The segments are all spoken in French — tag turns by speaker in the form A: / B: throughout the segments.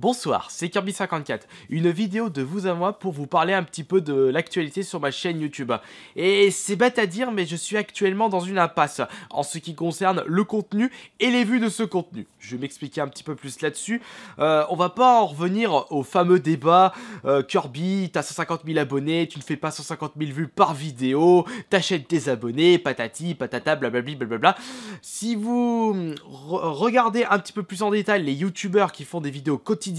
A: Bonsoir, c'est Kirby54, une vidéo de vous à moi pour vous parler un petit peu de l'actualité sur ma chaîne YouTube. Et c'est bête à dire, mais je suis actuellement dans une impasse en ce qui concerne le contenu et les vues de ce contenu. Je vais m'expliquer un petit peu plus là-dessus. On va pas en revenir au fameux débat Kirby, t'as 150 000 abonnés, tu ne fais pas 150 000 vues par vidéo, t'achètes tes abonnés, patati, patata, blablabli, blablabla. Si vous regardez un petit peu plus en détail les youtubeurs qui font des vidéos quotidiennement,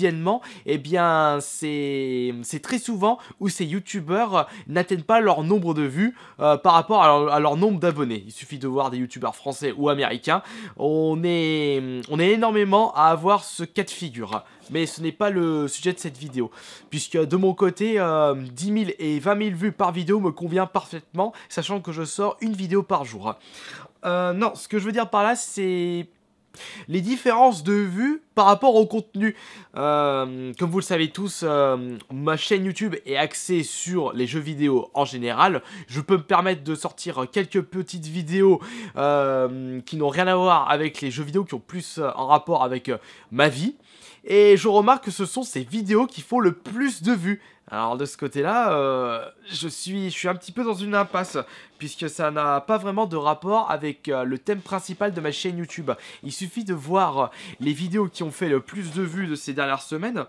A: eh bien c'est très souvent où ces youtubeurs n'atteignent pas leur nombre de vues par rapport à leur nombre d'abonnés. Il suffit de voir des youtubeurs français ou américains, on est énormément à avoir ce cas de figure. Mais ce n'est pas le sujet de cette vidéo, puisque de mon côté, 10 000 et 20 000 vues par vidéo me convient parfaitement, sachant que je sors une vidéo par jour. Non, ce que je veux dire par là, c'est les différences de vues par rapport au contenu. Comme vous le savez tous, ma chaîne YouTube est axée sur les jeux vidéo en général. Je peux me permettre de sortir quelques petites vidéos qui n'ont rien à voir avec les jeux vidéo, qui ont plus en rapport avec ma vie. Et je remarque que ce sont ces vidéos qui font le plus de vues. Alors de ce côté-là, je suis un petit peu dans une impasse, puisque ça n'a pas vraiment de rapport avec le thème principal de ma chaîne YouTube. Il suffit de voir les vidéos qui ont fait le plus de vues de ces dernières semaines.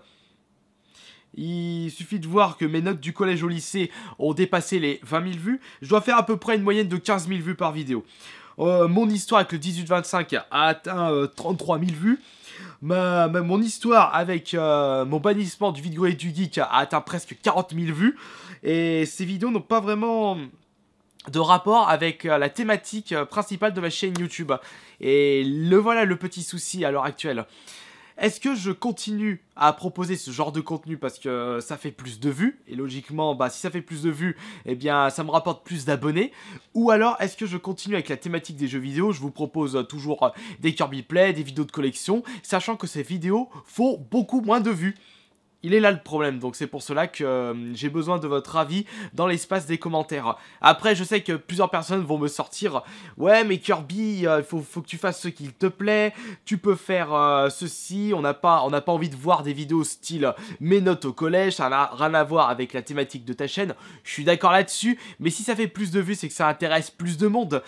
A: Il suffit de voir que mes notes du collège au lycée ont dépassé les 20 000 vues. Je dois faire à peu près une moyenne de 15 000 vues par vidéo. Mon histoire avec le 18-25 a atteint 33 000 vues. Mon histoire avec mon bannissement du vidéo et du geek a atteint presque 40 000 vues. Et ces vidéos n'ont pas vraiment de rapport avec la thématique principale de ma chaîne YouTube. Et voilà le petit souci à l'heure actuelle. Est-ce que je continue à proposer ce genre de contenu parce que ça fait plus de vues? Et logiquement, bah, si ça fait plus de vues, eh bien, ça me rapporte plus d'abonnés. Ou alors, est-ce que je continue avec la thématique des jeux vidéo? Je vous propose toujours des Kirby Play, des vidéos de collection, sachant que ces vidéos font beaucoup moins de vues. Il est là le problème, donc c'est pour cela que j'ai besoin de votre avis dans l'espace des commentaires. Après, je sais que plusieurs personnes vont me sortir « Ouais, mais Kirby, il faut que tu fasses ce qu'il te plaît, tu peux faire ceci, on n'a pas envie de voir des vidéos style mes notes au collège, ça n'a rien à voir avec la thématique de ta chaîne. » Je suis d'accord là-dessus, mais si ça fait plus de vues, c'est que ça intéresse plus de monde.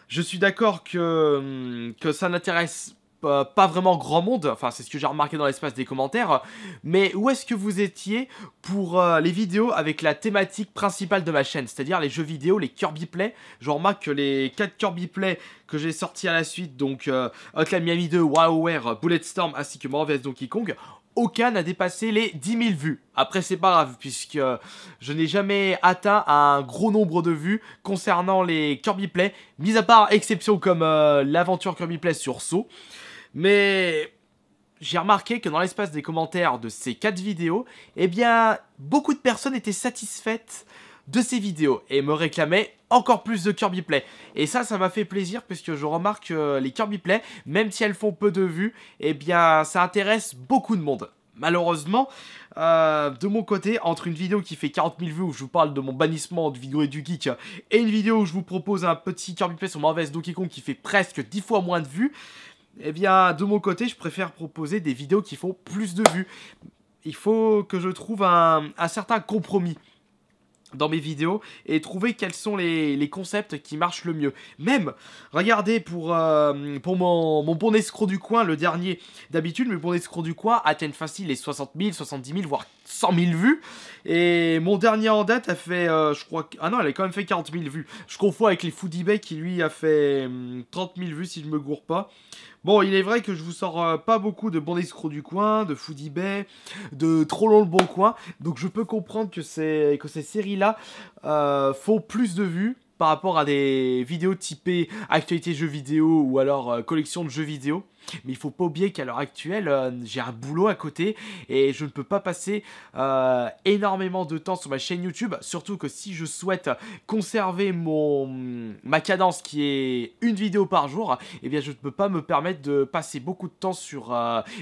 A: Je suis d'accord que ça n'intéresse pas vraiment grand monde, enfin c'est ce que j'ai remarqué dans l'espace des commentaires, mais où est-ce que vous étiez pour les vidéos avec la thématique principale de ma chaîne, c'est-à-dire les jeux vidéo, les Kirby Play? Je remarque que les 4 Kirby Play que j'ai sortis à la suite, donc Hotline Miami 2, WarioWare, Bulletstorm ainsi que Mario vs Donkey Kong, aucun n'a dépassé les 10 000 vues. Après, c'est pas grave, puisque je n'ai jamais atteint un gros nombre de vues concernant les Kirby Play, mis à part exception comme l'aventure Kirby Play sur Saw. Mais j'ai remarqué que dans l'espace des commentaires de ces 4 vidéos, eh bien, beaucoup de personnes étaient satisfaites de ces vidéos et me réclamaient encore plus de Kirby Play. Et ça m'a fait plaisir puisque je remarque que les Kirby Play, même si elles font peu de vues, eh bien, ça intéresse beaucoup de monde. Malheureusement, de mon côté, entre une vidéo qui fait 40 000 vues où je vous parle de mon bannissement de vidéo et du geek et une vidéo où je vous propose un petit Kirby Play sur Mario vs Donkey Kong qui fait presque 10 fois moins de vues, eh bien, de mon côté, je préfère proposer des vidéos qui font plus de vues. Il faut que je trouve un certain compromis dans mes vidéos et trouver quels sont les concepts qui marchent le mieux. Même, regardez pour mon bon escroc du coin, le dernier d'habitude, mes bons escrocs du coin atteignent facile les 60 000, 70 000, voire 100 000 vues. Et mon dernier en date a fait, je crois... Ah non, elle a quand même fait 40 000 vues. Je confonds avec les Foodie Bay qui lui a fait 30 000 vues si je me gourre pas. Bon, il est vrai que je vous sors pas beaucoup de bons escrocs du coin, de Foodie Bay, de Trop long le bon coin. Donc je peux comprendre que ces séries-là font plus de vues par rapport à des vidéos typées actualité jeux vidéo ou alors collection de jeux vidéo. Mais il faut pas oublier qu'à l'heure actuelle, j'ai un boulot à côté et je ne peux pas passer énormément de temps sur ma chaîne YouTube. Surtout que si je souhaite conserver ma cadence qui est une vidéo par jour, eh bien je ne peux pas me permettre de passer beaucoup de temps sur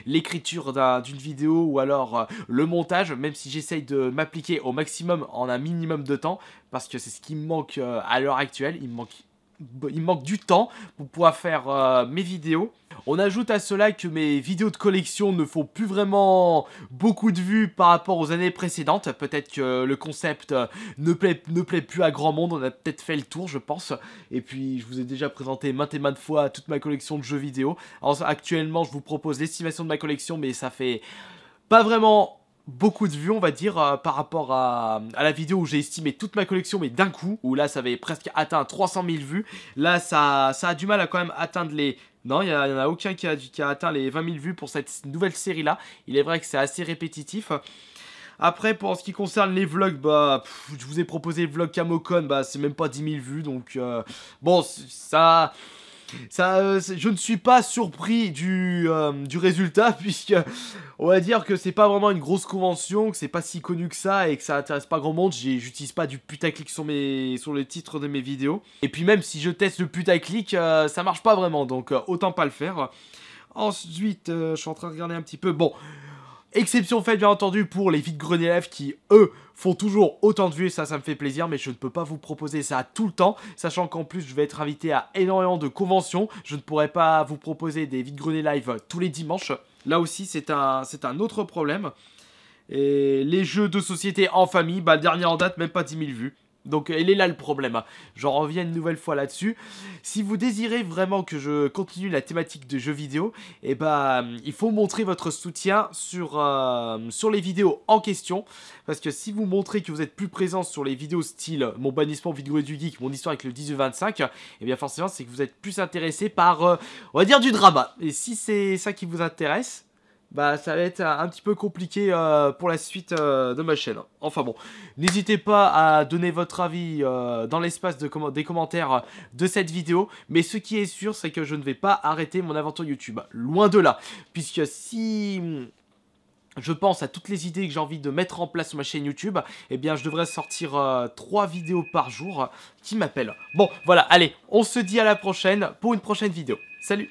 A: l'écriture d'une vidéo ou alors le montage, même si j'essaye de m'appliquer au maximum en un minimum de temps, parce que c'est ce qui me manque à l'heure actuelle. Il me manque il me manque du temps pour pouvoir faire mes vidéos. On ajoute à cela que mes vidéos de collection ne font plus vraiment beaucoup de vues par rapport aux années précédentes. Peut-être que le concept ne plaît plus à grand monde, on a peut-être fait le tour je pense. Et puis je vous ai déjà présenté maintes et maintes fois toute ma collection de jeux vidéo. Alors actuellement je vous propose l'estimation de ma collection, mais ça fait pas vraiment beaucoup de vues on va dire par rapport à la vidéo où j'ai estimé toute ma collection mais d'un coup, où là ça avait presque atteint 300 000 vues. Là ça a du mal à quand même atteindre les... Non, il n'y en a aucun qui a atteint les 20 000 vues pour cette nouvelle série là. Il est vrai que c'est assez répétitif. Après, pour en ce qui concerne les vlogs, bah, je vous ai proposé le vlog Camocon, bah, c'est même pas 10 000 vues, donc bon, je ne suis pas surpris du résultat, puisque on va dire que c'est pas vraiment une grosse convention, que c'est pas si connu que ça et que ça intéresse pas grand monde. J'utilise pas du putaclic sur les titres de mes vidéos. Et puis même si je teste le putaclic, ça marche pas vraiment, donc autant pas le faire. Ensuite, je suis en train de regarder un petit peu. Bon, exception faite bien entendu pour les vide-greniers live qui, eux, font toujours autant de vues, et ça me fait plaisir, mais je ne peux pas vous proposer ça tout le temps, sachant qu'en plus je vais être invité à énormément de conventions, je ne pourrai pas vous proposer des vide-greniers live tous les dimanches. Là aussi c'est un autre problème. Et les jeux de société en famille, bah le dernier en date, même pas 10 000 vues. Donc il est là le problème, j'en reviens une nouvelle fois là-dessus. Si vous désirez vraiment que je continue la thématique de jeux vidéo, et bah il faut montrer votre soutien sur les vidéos en question. Parce que si vous montrez que vous êtes plus présent sur les vidéos style mon bannissement vidéo du geek, mon histoire avec le 18-25, et bien forcément c'est que vous êtes plus intéressé par, on va dire, du drama. Et si c'est ça qui vous intéresse, bah ça va être un petit peu compliqué pour la suite de ma chaîne. Enfin bon, n'hésitez pas à donner votre avis dans l'espace des commentaires de cette vidéo. Mais ce qui est sûr, c'est que je ne vais pas arrêter mon aventure YouTube. Loin de là. Puisque si je pense à toutes les idées que j'ai envie de mettre en place sur ma chaîne YouTube, eh bien je devrais sortir 3 vidéos par jour qui m'appellent. Bon, voilà, allez, on se dit à la prochaine pour une prochaine vidéo. Salut!